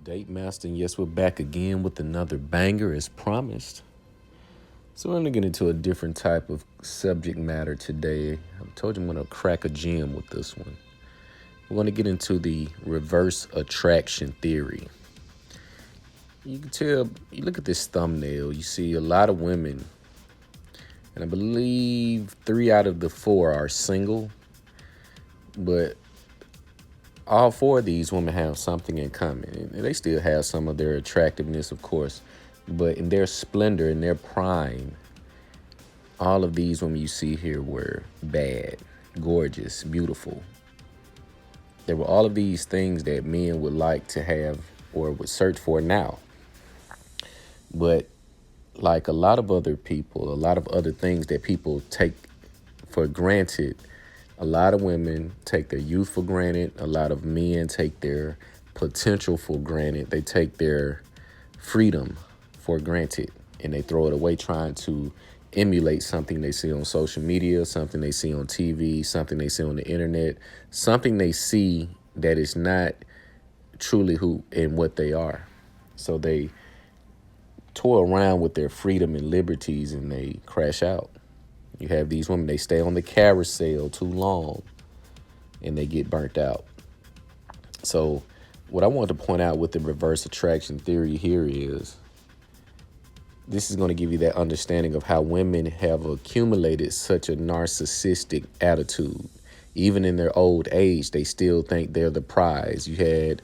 Date Master, and yes, we're back again with another banger as promised. So we're gonna get into a different type of subject matter today. I told you I'm gonna crack a gem with this one. We're gonna get into the reverse attraction theory. You can tell, you look at this thumbnail, you see a lot of women, and I believe 3 out of the 4 are single, but all 4 of these women have something in common. And they still have some of their attractiveness, of course, but in their splendor, in their prime, all of these women you see here were bad, gorgeous, beautiful. There were all of these things that men would like to have or would search for now. But like a lot of other people, a lot of other things that people take for granted, a lot of women take their youth for granted. A lot of men take their potential for granted. They take their freedom for granted and they throw it away trying to emulate something they see on social media, something they see on TV, something they see on the internet, something they see that is not truly who and what they are. So they toy around with their freedom and liberties and they crash out. You have these women, they stay on the carousel too long and they get burnt out. So what I want to point out with the reverse attraction theory here is this is going to give you that understanding of how women have accumulated such a narcissistic attitude. Even in their old age, they still think they're the prize. You had,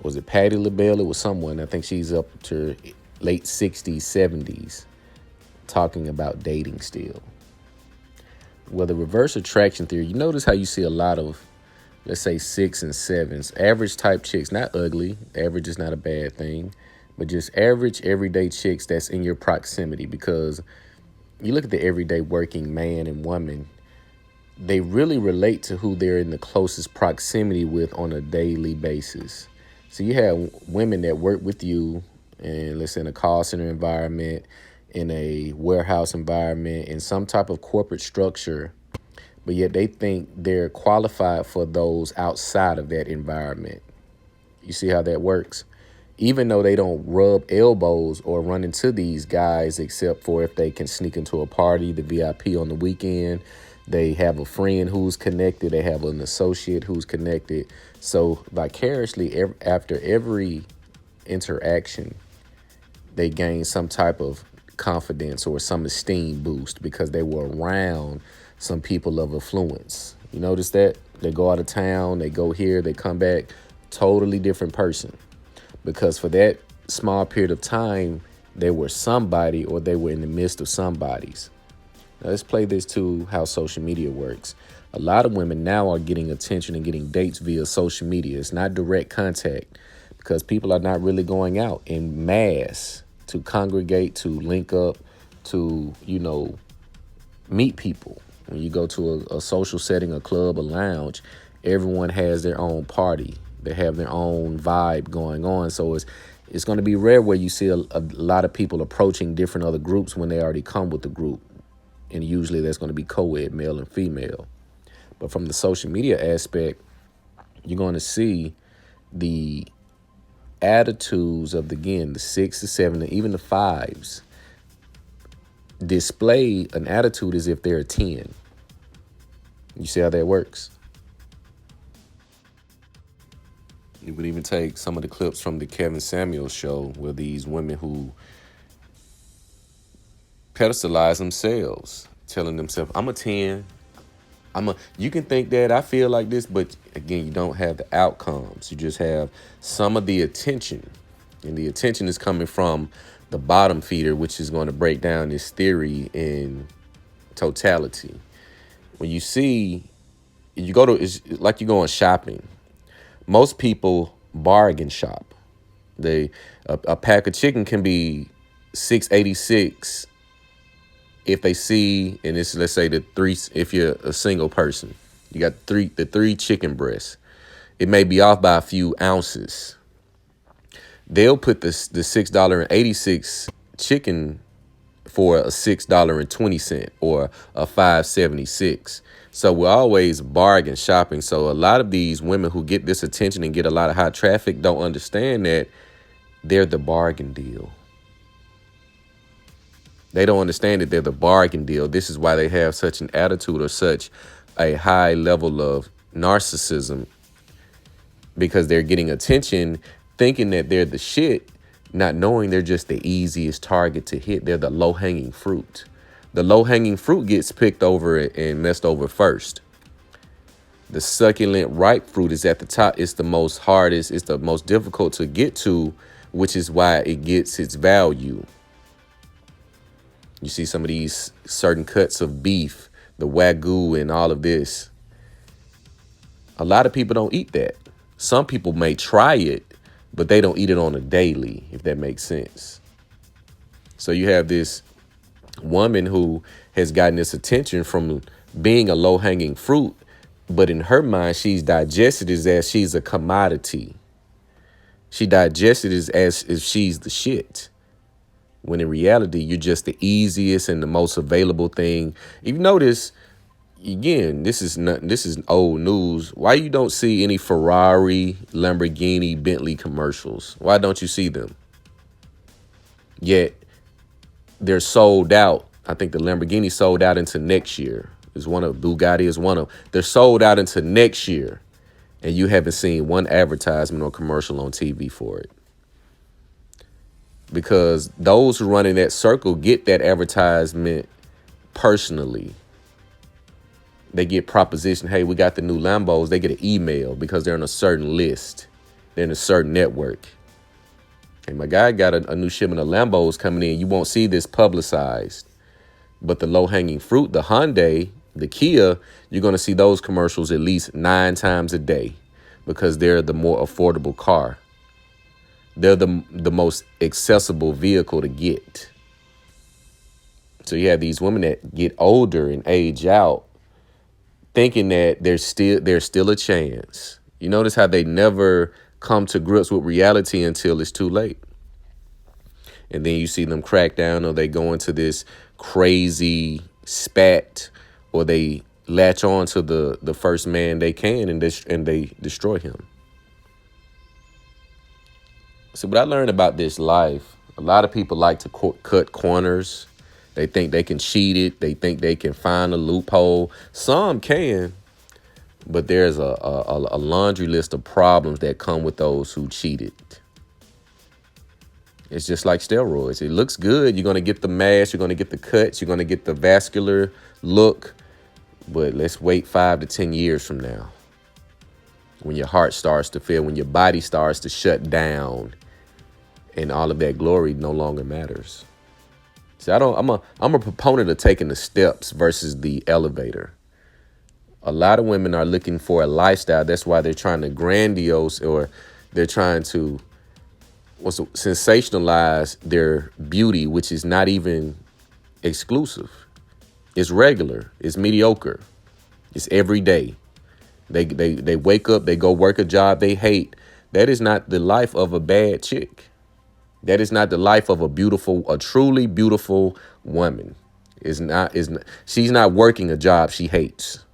was it Patti LaBelle? It was someone, I think she's up to late 60s, 70s, talking about dating still. Well, the reverse attraction theory, you notice how you see a lot of, let's say, 6 and 7s, average type chicks, not ugly. Average is not a bad thing, but just average everyday chicks that's in your proximity. Because you look at the everyday working man and woman, they really relate to who they're in the closest proximity with on a daily basis. So you have women that work with you and let's say in a call center environment, in a warehouse environment, in some type of corporate structure, but yet they think they're qualified for those outside of that environment. You see how that works? Even though they don't rub elbows or run into these guys, except for if they can sneak into a party, the VIP on the weekend, they have a friend who's connected, they have an associate who's connected. So vicariously, after every interaction, they gain some type of confidence or some esteem boost because they were around some people of affluence. You notice that? They go out of town, they go here, they come back, totally different person. Because for that small period of time, they were somebody or they were in the midst of somebody's. Now let's play this to how social media works. A lot of women now are getting attention and getting dates via social media. It's not direct contact because people are not really going out in mass to congregate, to link up, to, meet people. When you go to a social setting, a club, a lounge, everyone has their own party. They have their own vibe going on. So it's going to be rare where you see a lot of people approaching different other groups when they already come with the group. And usually that's going to be co-ed, male and female. But from the social media aspect, you're going to see the attitudes of the 6, the 7, and even the 5s display an attitude as if they're a 10. You see how that works? You would even take some of the clips from the Kevin Samuels show where these women who pedestalize themselves, telling themselves, I'm a 10. You can think that I feel like this, but again, you don't have the outcomes. You just have some of the attention, and the attention is coming from the bottom feeder, which is going to break down this theory in totality. When you see, it's like you going shopping. Most people bargain shop. A pack of chicken can be $6.86. If they see, and it's, let's say if you're a single person, you got the three chicken breasts, it may be off by a few ounces. They'll put the $6.86 chicken for a $6.20 or a $5.76. So we're always bargain shopping. So a lot of these women who get this attention and get a lot of high traffic don't understand that they're the bargain deal. They don't understand that they're the bargain deal. This is why they have such an attitude or such a high level of narcissism, because they're getting attention thinking that they're the shit, not knowing they're just the easiest target to hit. They're the low-hanging fruit. The low-hanging fruit gets picked over and messed over first. The succulent ripe fruit is at the top. It's the most hardest. It's the most difficult to get to, which is why it gets its value. You see some of these certain cuts of beef, the Wagyu and all of this. A lot of people don't eat that. Some people may try it, but they don't eat it on a daily, if that makes sense. So you have this woman who has gotten this attention from being a low-hanging fruit, but in her mind, she's digested it as she's a commodity. She digested it as if she's the shit. When in reality, you're just the easiest and the most available thing. If you notice, again, this is old news. Why you don't see any Ferrari, Lamborghini, Bentley commercials? Why don't you see them? Yet they're sold out. I think the Lamborghini sold out into next year. Is one of Bugatti is one of. They're sold out into next year, and you haven't seen one advertisement or commercial on TV for it. Because those who run in that circle get that advertisement personally. They get proposition, hey, we got the new Lambos. They get an email because they're on a certain list. They're in a certain network. Hey, my guy got a new shipment of Lambos coming in. You won't see this publicized. But the low-hanging fruit, the Hyundai, the Kia, you're going to see those commercials at least 9 times a day because they're the more affordable car. They're the most accessible vehicle to get. So you have these women that get older and age out thinking that there's still a chance. You notice how they never come to grips with reality until it's too late. And then you see them crack down, or they go into this crazy spat, or they latch on to the first man they can and they destroy him. So what I learned about this life, a lot of people like to cut corners. They think they can cheat it. They think they can find a loophole. Some can, but there's a laundry list of problems that come with those who cheated. It's just like steroids. It looks good. You're going to get the mass. You're going to get the cuts. You're going to get the vascular look. But let's wait 5 to 10 years from now, when your heart starts to fail, when your body starts to shut down, and all of that glory no longer matters. See, I'm a proponent of taking the steps versus the elevator. A lot of women are looking for a lifestyle. That's why they're trying to grandiose, or they're trying to sensationalize their beauty, which is not even exclusive. It's regular. It's mediocre. It's everyday. They wake up, they go work a job they hate. That is not the life of a bad chick. That is not the life of a truly beautiful woman. She's not working a job she hates.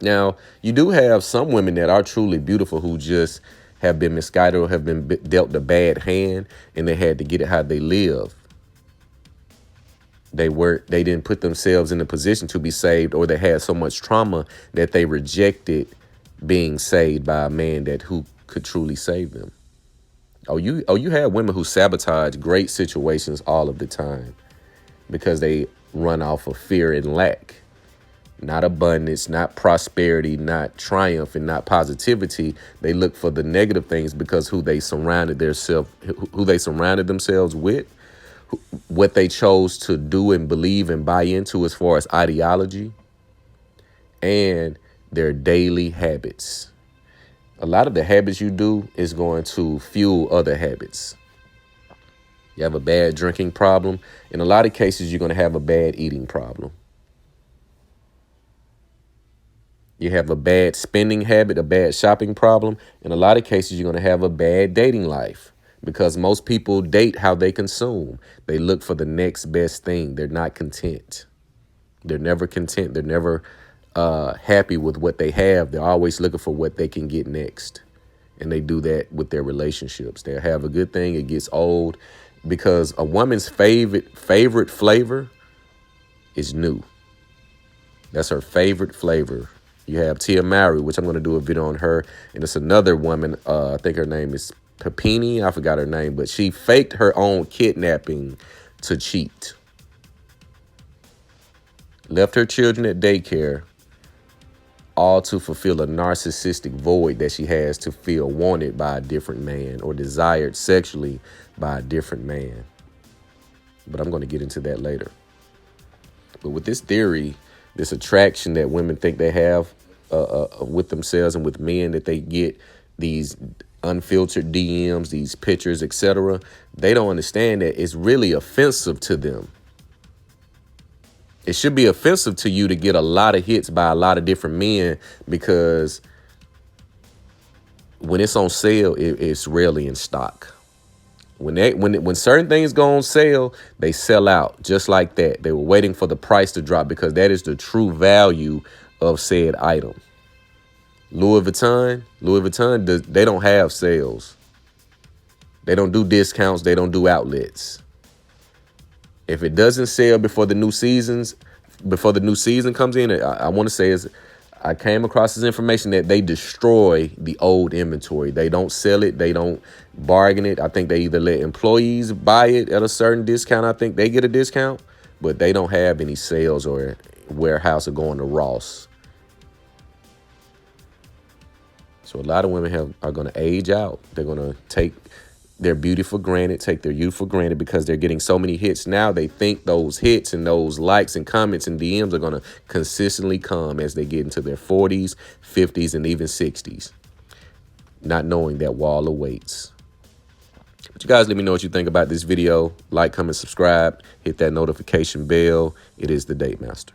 Now, you do have some women that are truly beautiful who just have been misguided or have been dealt a bad hand, and they had to get it how they live. They didn't put themselves in a position to be saved, or they had so much trauma that they rejected being saved by a man who could truly save them. You have women who sabotage great situations all of the time because they run off of fear and lack, not abundance, not prosperity, not triumph, and not positivity. They look for the negative things because who they surrounded themselves with, what they chose to do and believe and buy into as far as ideology, and their daily habits. A lot of the habits you do is going to fuel other habits. You have a bad drinking problem. In a lot of cases, you're going to have a bad eating problem. You have a bad spending habit, a bad shopping problem. In a lot of cases, you're going to have a bad dating life, because most people date how they consume. They look for the next best thing. They're not content. They're never content. They're never happy with what they have. They're always looking for what they can get next. And they do that with their relationships. They'll have a good thing. It gets old because a woman's favorite flavor is new. That's her favorite flavor. You have Tia Mowry, which I'm going to do a video on her. And it's another woman. I think her name is Papini. I forgot her name, but she faked her own kidnapping to cheat. Left her children at daycare, all to fulfill a narcissistic void that she has to feel wanted by a different man or desired sexually by a different man. But I'm going to get into that later. But with this theory, this attraction that women think they have with themselves and with men, that they get these unfiltered DMs, these pictures, etc., they don't understand that it's really offensive to them. It should be offensive to you to get a lot of hits by a lot of different men, because when it's on sale, it's rarely in stock. When certain things go on sale, they sell out just like that. They were waiting for the price to drop because that is the true value of said item. Louis Vuitton, they don't have sales. They don't do discounts. They don't do outlets. If it doesn't sell before the new season comes in, I want to say I came across this information that they destroy the old inventory. They don't sell it. They don't bargain it. I think they either let employees buy it at a certain discount. I think they get a discount, but they don't have any sales or warehouse or going to Ross. So a lot of women are going to age out. They're going to take their beauty for granted, take their youth for granted, because they're getting so many hits now. They think those hits and those likes and comments and DMs are going to consistently come as they get into their 40s, 50s, and even 60s, not knowing that wall awaits. But you guys, let me know what you think about this video. Like, comment, subscribe, hit that notification bell. It is the Date Master.